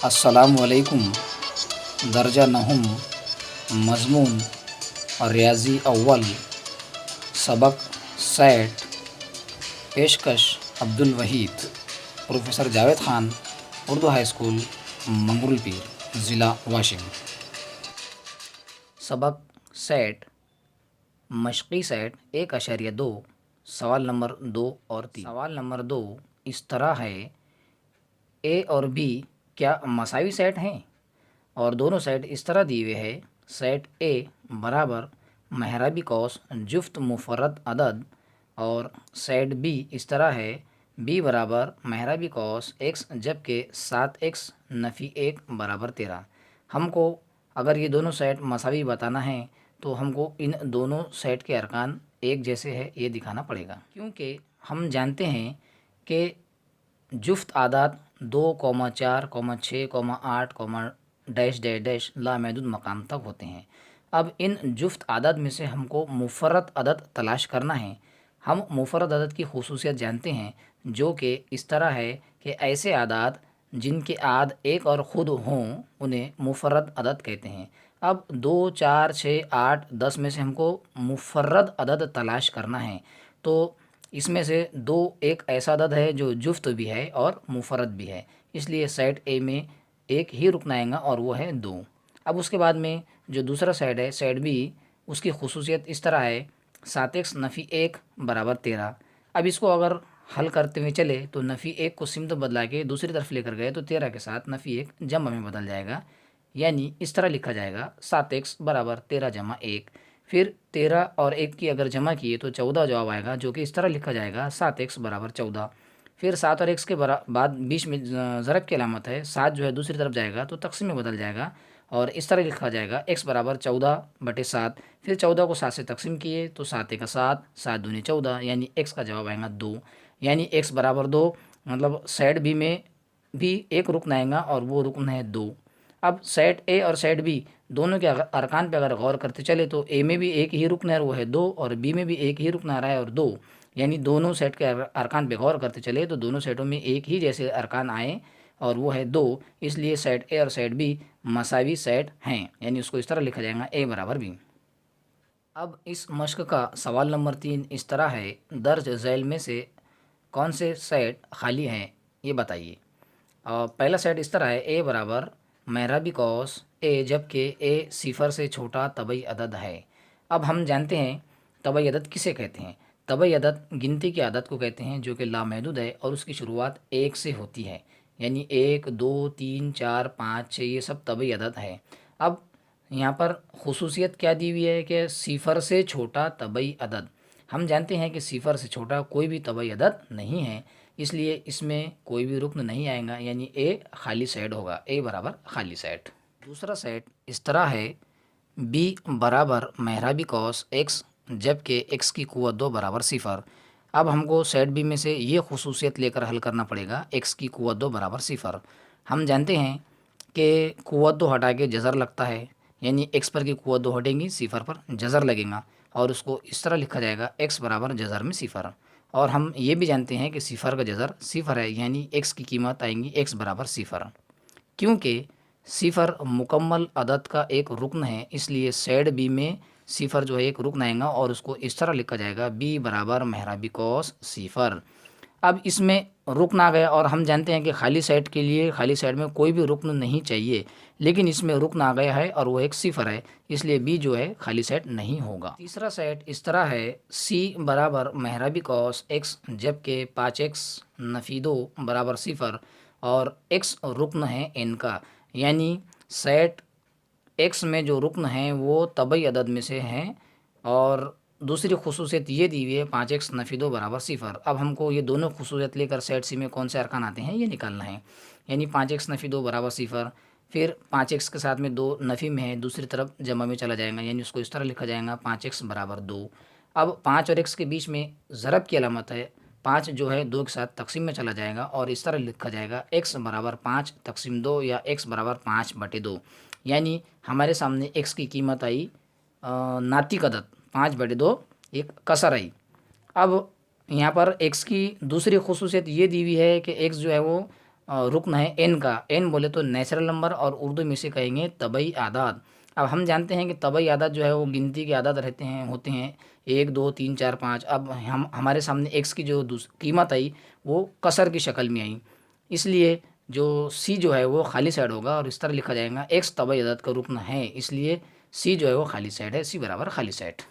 अस्सलामुअलैकुम। दर्जा नहुम, मज़मून और रियाज़ी अव्वल, सबक 60, पेशकश Abdul Wahid, professor Javed Khan, Urdu high school, Mangrulpir, ज़िला वाशिंग। सबक 60, मशक़ी सेट 1.2, सवाल नंबर 2 और 3। सवाल नंबर 2 इस तरह है, ए और बी क्या मसावी सेट हैं? और दोनों सेट इस तरह दिए हुए हैं। सेट ए बराबर महराबी कौस जुफ्त मुफर्रद अदद, और सेट बी इस तरह है, बी बराबर महराबी कौस एक्स जबकि 7x नफ़ी 1 बराबर 13। हमको अगर ये दोनों सेट मसावी बताना है तो हमको इन दोनों सेट के अरकान एक जैसे है ये दिखाना पड़ेगा, क्योंकि हम जानते हैं कि जुफ्त आदात 2, 4, 6, 8, डैश डैश डैश लामहदूद मकाम तक होते हैं। अब इन जुफ्त आदात में से हमको मुफर्रद अदद तलाश करना है। हम मुफर्रद अदद की खुसूसियत जानते हैं, जो कि इस तरह है कि ऐसे आदात जिनके आद एक और ख़ुद हों उन्हें मुफर्रद अदद कहते हैं। अब 2, 4, 6, 8, 10 में से हमको मुफर्रद अदद तलाश करना है, तो इसमें से 2 एक ऐसा अदद है जो जुफ्त भी है और मुफर्रद भी है, इसलिए सेट ए में एक ही रुकन आएगा और वो है 2। अब उसके बाद में जो दूसरा सेट है, सेट बी, उसकी खुसूसियत इस तरह है, 7x नफ़ी 1 बराबर 13। अब इसको अगर हल करते हुए चले तो नफ़ी 1 को सिमत बदला के दूसरी तरफ लेकर गए तो 13 के साथ नफ़ी 1 जमा में बदल जाएगा, यानी इस तरह लिखा जाएगा 7x बराबर 13 जमा 1। फिर 13 और 1 की अगर जमा किए तो 14 जवाब आएगा, जो कि इस तरह लिखा जाएगा 7x बराबर 14। फिर 7 और x के बाद बीच में ज़रब की अलामत है, 7 जो है दूसरी तरफ जाएगा तो तक़सीम में बदल जाएगा और इस तरह लिखा जाएगा x बराबर 14/7। फिर 14 को 7 से तक़सीम किए तो 7 1 7, 7 दूनी 14, यानी x का जवाब आएगा 2, यानी x बराबर 2। मतलब सेट बी में भी एक रुकन आएगा और वो रुकन है 2। अब सेट ए और सेट बी दोनों के अरकान पे अगर गौर करते चले तो ए में भी एक ही रुकन है वो है 2, और बी में भी एक ही रुकन आ रहा है और 2, यानी दोनों सेट के अरकान पे गौर करते चले तो दोनों सेटों में एक ही जैसे अरकान आए और वो है 2, इसलिए सेट ए और सेट बी मसावी सेट हैं, यानी उसको इस तरह लिखा जाएगा ए बराबर बी। अब इस मश्क का सवाल नंबर 3 इस तरह है, दर्ज झैल में से कौन से सेट खाली हैं ये बताइए। पहला सेट इस तरह है, ए बराबर महराबी कौस ए जबकि ए सिफ़र से छोटा तबई अदद है। अब हम जानते हैं तबई अदद किसे कहते हैं। तबई अदद गिनती की आदत को कहते हैं जो कि लामहदूद है और उसकी शुरुआत 1 से होती है, यानी 1, 2, 3, 4, 5, 6 ये सब तबई अदद है। अब यहाँ पर खुसूसियत क्या दी हुई है कि सिफ़र से छोटा तबई अदद। हम जानते हैं कि सिफ़र से छोटा कोई भी तबई अदद नहीं है, इसलिए इसमें कोई भी रुकन नहीं आएगा, यानी ए खाली सेट होगा, ए बराबर खाली सेट। दूसरा सेट इस तरह है, बी बराबर महराबी कौस एक्स जबकि एक्स की कुव्वत 2 बराबर 0। अब हमको सेट बी में से ये खुसूसियत लेकर हल करना पड़ेगा, एक्स की कुव्वत 2 बराबर 0। हम जानते हैं कि कुव्वत 2 हटा के जज़र लगता है, यानी एक्स पर की कुव्वत 2 हटेंगी, 0 पर जज़र लगेगा और उसको इस तरह लिखा जाएगा एक्स बराबर जज़र में 0। और हम ये भी जानते हैं कि 0 का जज़र 0 है, यानी एक्स की कीमत आएंगी एक्स बराबर 0। क्योंकि 0 मुकम्मल अदद का एक रुकन है, इसलिए सेट बी में 0 जो है एक रुकन आएगा और उसको इस तरह लिखा जाएगा बी बराबर महराबी कौस 0। अब इसमें रुकन आ गया और हम जानते हैं कि खाली सेट के लिए खाली सेट में कोई भी रुकन नहीं चाहिए, लेकिन इसमें रुकन आ गया है और वो एक 0 है, इसलिए बी जो है खाली सेट नहीं होगा। तीसरा सेट इस तरह है, सी बराबर महराबी कौस एक्स जबकि 5x नफ़ी 2 बराबर 0 और x रुकन है n का, यानी सेट x में जो रुकन हैं वो तबई अदद में से हैं। और दूसरी खुसूसियत ये दी हुई है 5x नफ़ी 2 बराबर 0। अब हमको ये दोनों खुसूसियत लेकर सेट सी में कौन से अरकान आते हैं ये निकालना है, यानी 5x नफ़ी 2 बराबर 0, फिर 5x के साथ में 2 नफ़ी में है दूसरी तरफ जमा में चला जाएगा, यानी उसको इस तरह लिखा जाएगा 5x बराबर 2। अब 5 और x के बीच में ज़रब की अलामत है, 5 जो है 2 के साथ तक़सीम में चला जाएगा और इस तरह लिखा जाएगा x बराबर 5 तक़सीम 2 या x बराबर 5/2, यानी हमारे सामने x की कीमत आई नातिक अदद 5/2, एक कसर आई। अब यहाँ पर x की दूसरी खुसूसियत ये दी हुई है कि x जो है वो रुकन है एन का। एन बोले तो नेचुरल नंबर और उर्दू में से कहेंगे तबई आदाद। अब हम जानते हैं कि तबई आदाद जो है वो गिनती के आदाद रहते हैं, होते हैं 1 2 3 4 5। अब हम हमारे सामने एक्स की जो कीमत आई वो कसर की शक्ल में आई, इसलिए जो सी जो है वो खाली साइड होगा और इस तरह लिखा जाएगा एक्स तबई आदाद का रुकन है, इसलिए सी जो है वो खाली साइड है। सी बराबर खाली साइड।